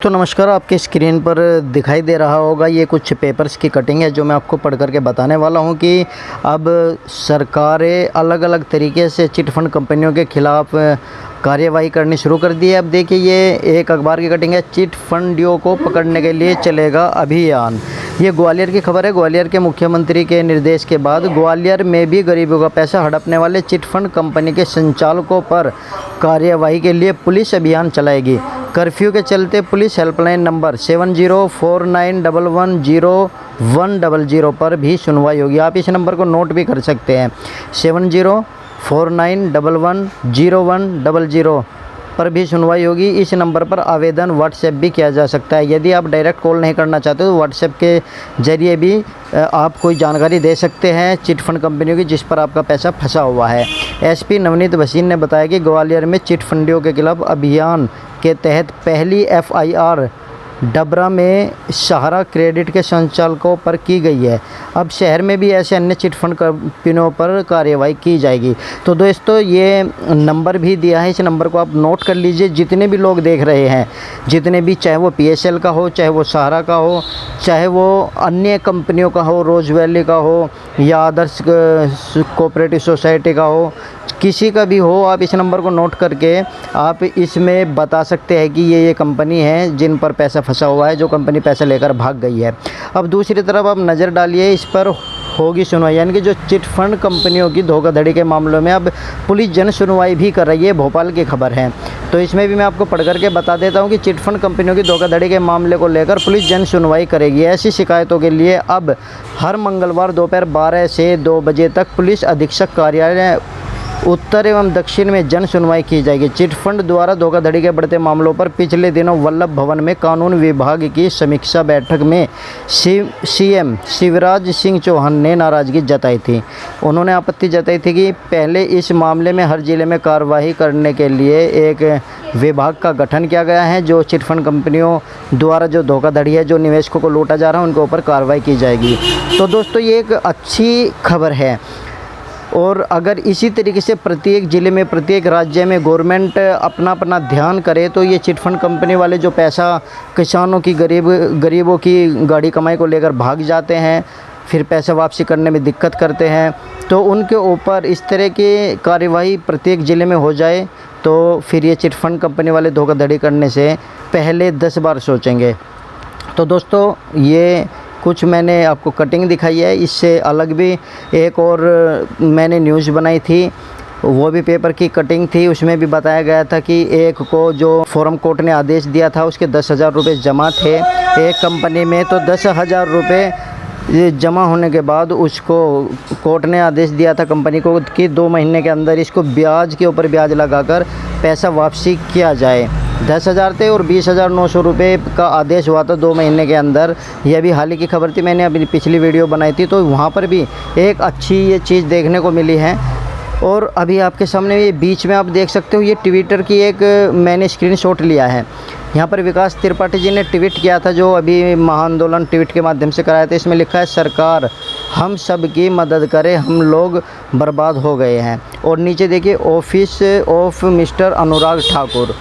तो नमस्कार, आपके स्क्रीन पर दिखाई दे रहा होगा ये कुछ पेपर्स की कटिंग है जो मैं आपको पढ़ करके बताने वाला हूँ कि अब सरकारें अलग अलग तरीके से चिट फंड कंपनियों के खिलाफ कार्यवाही करनी शुरू कर दी है। अब देखिए, ये एक अखबार की कटिंग है। चिट फंडियों को पकड़ने के लिए चलेगा अभियान। ये ग्वालियर की खबर है। ग्वालियर के मुख्यमंत्री के निर्देश के बाद ग्वालियर में भी गरीबों का पैसा हड़पने वाले चिट फंड कंपनी के संचालकों पर कार्यवाही के लिए पुलिस अभियान चलाएगी। कर्फ्यू के चलते पुलिस हेल्पलाइन नंबर 7049110100 पर भी सुनवाई होगी। आप इस नंबर को नोट भी कर सकते हैं। 7049110100 पर भी सुनवाई होगी। इस नंबर पर आवेदन व्हाट्सएप भी किया जा सकता है। यदि आप डायरेक्ट कॉल नहीं करना चाहते तो व्हाट्सएप के ज़रिए भी आप कोई जानकारी दे सकते हैं चिट फंड कंपनियों की जिस पर आपका पैसा फंसा हुआ है। एसपी नवनीत भसीन ने बताया कि ग्वालियर में चिट फंडियों के खिलाफ अभियान के तहत पहली एफआईआर डबरा में सहारा क्रेडिट के संचालकों पर की गई है। अब शहर में भी ऐसे अन्य चिट फंड कंपनियों पर कार्रवाई की जाएगी। तो दोस्तों, ये नंबर भी दिया है, इस नंबर को आप नोट कर लीजिए। जितने भी लोग देख रहे हैं, जितने भी, चाहे वो पीएसएल का हो, चाहे वो सहारा का हो, चाहे वो अन्य कंपनियों का हो, रोज वैली का हो या आदर्श कोऑपरेटिव सोसाइटी का हो, किसी का भी हो, आप इस नंबर को नोट करके आप इसमें बता सकते हैं कि ये कंपनी है जिन पर पैसा फंसा हुआ है, जो कंपनी पैसा लेकर भाग गई है। अब दूसरी तरफ आप नज़र डालिए, इस पर होगी सुनवाई, यानी कि जो चिट फंड कंपनियों की धोखाधड़ी के मामलों में अब पुलिस जन सुनवाई भी कर रही है। भोपाल की खबर है, तो इसमें भी मैं आपको पढ़ करके बता देता हूं कि चिट फंड कंपनियों की धोखाधड़ी के मामले को लेकर पुलिस जन सुनवाई करेगी। ऐसी शिकायतों के लिए अब हर मंगलवार दोपहर 12 से 2 बजे तक पुलिस अधीक्षक कार्यालय उत्तर एवं दक्षिण में जन सुनवाई की जाएगी। चिट फंड द्वारा धोखाधड़ी के बढ़ते मामलों पर पिछले दिनों वल्लभ भवन में कानून विभाग की समीक्षा बैठक में सीएम शिवराज सिंह चौहान ने नाराजगी जताई थी। उन्होंने आपत्ति जताई थी कि पहले इस मामले में हर जिले में कार्रवाई करने के लिए एक विभाग का गठन किया गया है। जो चिट फंड कंपनियों द्वारा जो धोखाधड़ी है, जो निवेशकों को लूटा जा रहा है, उनके ऊपर कार्रवाई की जाएगी। तो दोस्तों, ये एक अच्छी खबर है। और अगर इसी तरीके से प्रत्येक ज़िले में, प्रत्येक राज्य में गवर्नमेंट अपना अपना ध्यान करे तो ये चिट फंड कंपनी वाले जो पैसा किसानों की, गरीबों की गाड़ी कमाई को लेकर भाग जाते हैं, फिर पैसा वापसी करने में दिक्कत करते हैं, तो उनके ऊपर इस तरह की कार्यवाही प्रत्येक ज़िले में हो जाए तो फिर ये चिट फंड कंपनी वाले धोखाधड़ी करने से पहले 10 बार सोचेंगे। तो दोस्तों, ये कुछ मैंने आपको कटिंग दिखाई है। इससे अलग भी एक और मैंने न्यूज़ बनाई थी, वो भी पेपर की कटिंग थी। उसमें भी बताया गया था कि एक को जो फोरम कोर्ट ने आदेश दिया था उसके 10,000 रुपये जमा थे एक कंपनी में, तो 10,000 रुपये ये जमा होने के बाद उसको कोर्ट ने आदेश दिया था कंपनी को कि 2 महीने के अंदर इसको ब्याज के ऊपर ब्याज लगाकर पैसा वापसी किया जाए। 10,000 थे और 20,900 रुपये का आदेश हुआ था 2 महीने के अंदर। यह भी हाल ही की खबर थी, मैंने अपनी पिछली वीडियो बनाई थी, तो वहाँ पर भी एक अच्छी ये चीज़ देखने को मिली है। और अभी आपके सामने ये बीच में आप देख सकते हो, ये ट्विटर की एक मैंने स्क्रीनशॉट लिया है। यहाँ पर विकास त्रिपाठी जी ने ट्वीट किया था, जो अभी महाआंदोलन ट्वीट के माध्यम से कराया था। इसमें लिखा है, सरकार हम सब की मदद करे, हम लोग बर्बाद हो गए हैं। और नीचे देखिए, office of mister Anurag Thakur,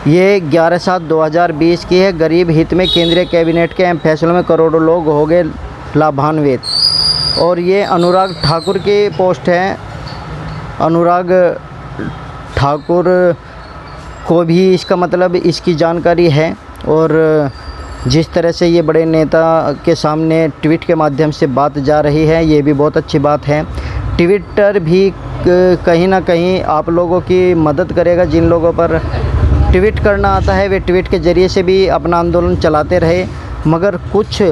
ये 11/7/2020 की है। गरीब हित में केंद्रीय कैबिनेट के अहम फैसलों में करोड़ों लोग हो गए लाभान्वित। और ये अनुराग ठाकुर की पोस्ट है। अनुराग ठाकुर को भी इसका मतलब इसकी जानकारी है। और जिस तरह से ये बड़े नेता के सामने ट्वीट के माध्यम से बात जा रही है, ये भी बहुत अच्छी बात है। ट्विटर भी कहीं ना कहीं आप लोगों की मदद करेगा। जिन लोगों पर ट्वीट करना आता है वे ट्वीट के ज़रिए से भी अपना आंदोलन चलाते रहे। मगर कुछ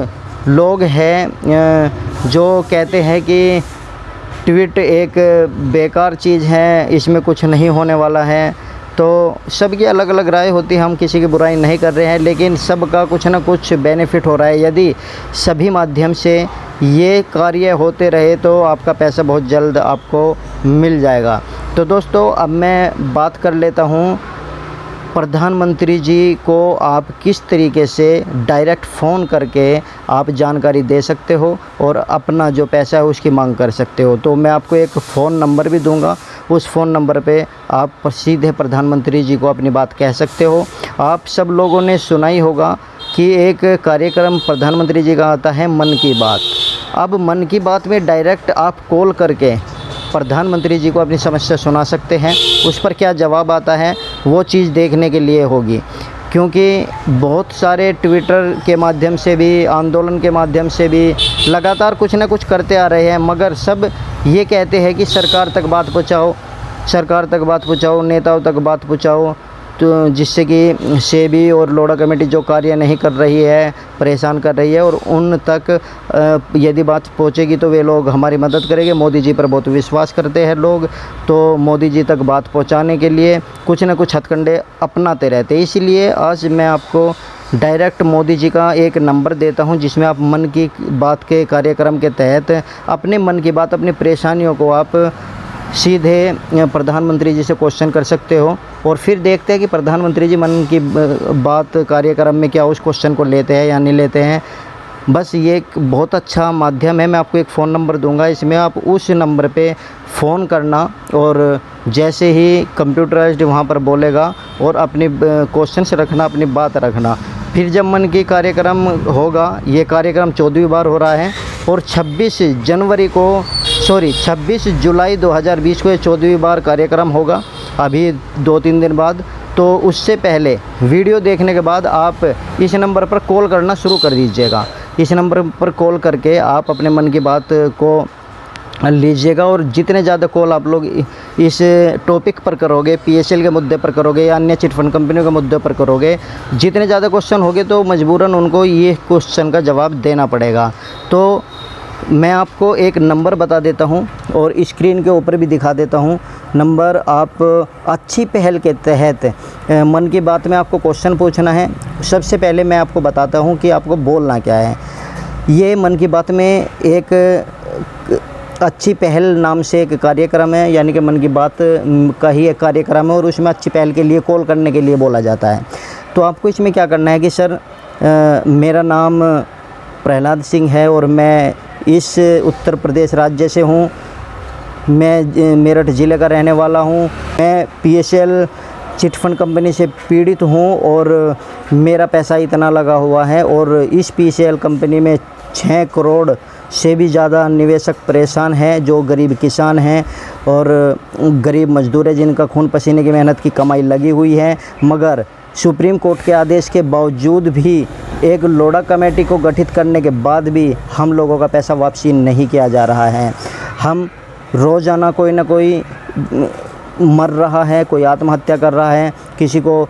लोग हैं जो कहते हैं कि ट्वीट एक बेकार चीज़ है, इसमें कुछ नहीं होने वाला है। तो सबकी अलग अलग राय होती है, हम किसी की बुराई नहीं कर रहे हैं, लेकिन सबका कुछ ना कुछ बेनिफिट हो रहा है। यदि सभी माध्यम से ये कार्य होते रहे तो आपका पैसा बहुत जल्द आपको मिल जाएगा। तो दोस्तों, अब मैं बात कर लेता हूँ प्रधानमंत्री जी को आप किस तरीके से डायरेक्ट फ़ोन करके आप जानकारी दे सकते हो और अपना जो पैसा है उसकी मांग कर सकते हो। तो मैं आपको एक फ़ोन नंबर भी दूंगा, उस फ़ोन नंबर पे आप सीधे प्रधानमंत्री जी को अपनी बात कह सकते हो। आप सब लोगों ने सुना ही होगा कि एक कार्यक्रम प्रधानमंत्री जी का आता है मन की बात। अब मन की बात में डायरेक्ट आप कॉल करके प्रधानमंत्री जी को अपनी समस्या सुना सकते हैं। उस पर क्या जवाब आता है वो चीज़ देखने के लिए होगी, क्योंकि बहुत सारे ट्विटर के माध्यम से भी, आंदोलन के माध्यम से भी लगातार कुछ ना कुछ करते आ रहे हैं, मगर सब ये कहते हैं कि सरकार तक बात पहुँचाओ, सरकार तक बात पहुँचाओ, नेताओं तक बात पहुँचाओ, तो जिससे कि सेबी और लोढ़ा कमेटी जो कार्य नहीं कर रही है, परेशान कर रही है, और उन तक यदि बात पहुंचेगी तो वे लोग हमारी मदद करेंगे। मोदी जी पर बहुत विश्वास करते हैं लोग, तो मोदी जी तक बात पहुंचाने के लिए कुछ न कुछ हथकंडे अपनाते रहते हैं। इसीलिए आज मैं आपको डायरेक्ट मोदी जी का एक नंबर देता हूं, जिसमें आप मन की बात के कार्यक्रम के तहत अपने मन की बात, अपनी परेशानियों को आप सीधे प्रधानमंत्री जी से क्वेश्चन कर सकते हो, और फिर देखते हैं कि प्रधानमंत्री जी मन की बात कार्यक्रम में क्या उस क्वेश्चन को लेते हैं या नहीं लेते हैं। बस ये एक बहुत अच्छा माध्यम है। मैं आपको एक फ़ोन नंबर दूंगा, इसमें आप उस नंबर पे फ़ोन करना, और जैसे ही कंप्यूटराइज्ड वहाँ पर बोलेगा और अपनी क्वेश्चन से रखना, अपनी बात रखना। फिर जब मन की कार्यक्रम होगा, ये कार्यक्रम 14वीं बार हो रहा है, और 26 जुलाई 2020 को ये 14वीं बार कार्यक्रम होगा, अभी 2-3 दिन बाद। तो उससे पहले वीडियो देखने के बाद आप इस नंबर पर कॉल करना शुरू कर दीजिएगा। इस नंबर पर कॉल करके आप अपने मन की बात को लीजिएगा, और जितने ज़्यादा कॉल आप लोग इस टॉपिक पर करोगे, पीएसएल के मुद्दे पर करोगे या अन्य चिटफंड कंपनियों के मुद्दे पर करोगे, जितने ज़्यादा क्वेश्चन होंगे तो मजबूरन उनको ये क्वेश्चन का जवाब देना पड़ेगा। तो मैं आपको एक नंबर बता देता हूं और स्क्रीन के ऊपर भी दिखा देता हूं नंबर। आप अच्छी पहल के तहत मन की बात में आपको क्वेश्चन पूछना है। सबसे पहले मैं आपको बताता हूं कि आपको बोलना क्या है। ये मन की बात में एक अच्छी पहल नाम से एक कार्यक्रम है, यानी कि मन की बात का ही एक कार्यक्रम है, और उसमें अच्छी पहल के लिए कॉल करने के लिए बोला जाता है। तो आपको इसमें क्या करना है कि सर मेरा नाम प्रहलाद सिंह है और मैं इस उत्तर प्रदेश राज्य से हूँ, मैं मेरठ ज़िले का रहने वाला हूँ, मैं पीएसएल चिटफंड कंपनी से पीड़ित हूँ और मेरा पैसा इतना लगा हुआ है, और इस पीएसएल कंपनी में 6 करोड़ से भी ज़्यादा निवेशक परेशान हैं, जो गरीब किसान हैं और गरीब मजदूर हैं, जिनका खून पसीने की मेहनत की कमाई लगी हुई है। मगर सुप्रीम कोर्ट के आदेश के बावजूद भी, एक लोढ़ा कमेटी को गठित करने के बाद भी हम लोगों का पैसा वापसी नहीं किया जा रहा है। हम रोज़ाना कोई ना कोई मर रहा है, कोई आत्महत्या कर रहा है, किसी को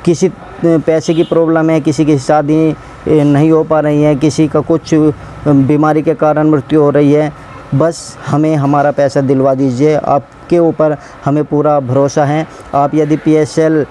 किसी पैसे की प्रॉब्लम है, किसी की शादी नहीं हो पा रही है, किसी का कुछ बीमारी के कारण मृत्यु हो रही है। बस हमें हमारा पैसा दिलवा दीजिए, आपके ऊपर हमें पूरा भरोसा है। आप यदि पीएसएल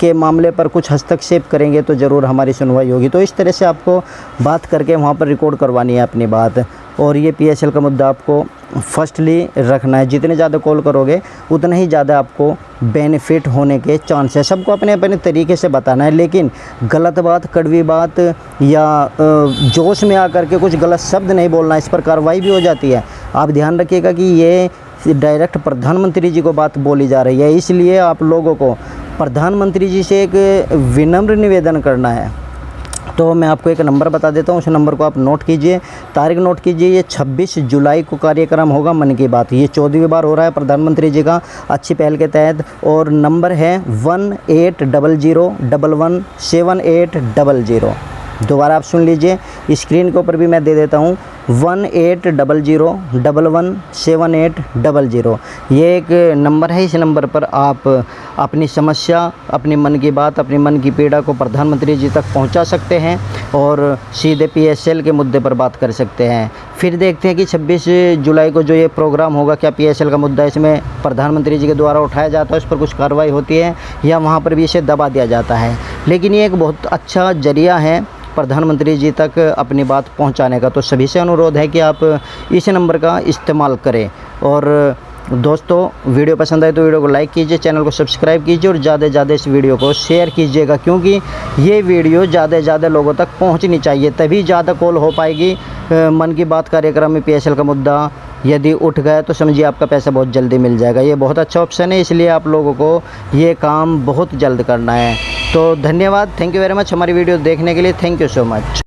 के मामले पर कुछ हस्तक्षेप करेंगे तो ज़रूर हमारी सुनवाई होगी। तो इस तरह से आपको बात करके वहाँ पर रिकॉर्ड करवानी है अपनी बात, और ये पीएसएल का मुद्दा आपको फर्स्टली रखना है। जितने ज़्यादा कॉल करोगे उतना ही ज़्यादा आपको बेनिफिट होने के चांस है। सबको अपने अपने तरीके से बताना है, लेकिन गलत बात, कड़वी बात या जोश में आकर के कुछ गलत शब्द नहीं बोलना, इस पर कार्रवाई भी हो जाती है। आप ध्यान रखिएगा कि ये डायरेक्ट प्रधानमंत्री जी को बात बोली जा रही है, इसलिए आप लोगों को प्रधानमंत्री जी से एक विनम्र निवेदन करना है। तो मैं आपको एक नंबर बता देता हूँ, उस नंबर को आप नोट कीजिए, तारीख नोट कीजिए। ये 26 जुलाई को कार्यक्रम होगा मन की बात, ये 14वीं बार हो रहा है प्रधानमंत्री जी का अच्छी पहल के तहत, और नंबर है 1800117800। दोबारा आप सुन लीजिए, स्क्रीन के ऊपर भी मैं दे देता हूँ 1800117800। ये एक नंबर है, इस नंबर पर आप अपनी समस्या, अपनी मन की बात, अपनी मन की पीड़ा को प्रधानमंत्री जी तक पहुंचा सकते हैं और सीधे पीएसएल के मुद्दे पर बात कर सकते हैं। फिर देखते हैं कि 26 जुलाई को जो ये प्रोग्राम होगा, क्या पीएसएल का मुद्दा इसमें प्रधानमंत्री जी के द्वारा उठाया जाता है, उस पर कुछ कार्रवाई होती है, या वहाँ पर भी इसे दबा दिया जाता है। लेकिन ये एक बहुत अच्छा जरिया है प्रधानमंत्री जी तक अपनी बात पहुंचाने का। तो सभी से अनुरोध है कि आप इस नंबर का इस्तेमाल करें, और दोस्तों वीडियो पसंद आए तो वीडियो को लाइक कीजिए, चैनल को सब्सक्राइब कीजिए और ज़्यादा से ज़्यादा इस वीडियो को शेयर कीजिएगा, क्योंकि ये वीडियो ज़्यादा से ज़्यादा लोगों तक पहुंचनी चाहिए, तभी ज़्यादा कॉल हो पाएगी। मन की बात कार्यक्रम में PSL का मुद्दा यदि उठ गया तो समझिए आपका पैसा बहुत जल्दी मिल जाएगा। ये बहुत अच्छा ऑप्शन है, इसलिए आप लोगों को ये काम बहुत जल्द करना है। तो धन्यवाद, थैंक यू वेरी मच हमारी वीडियो देखने के लिए, थैंक यू सो मच।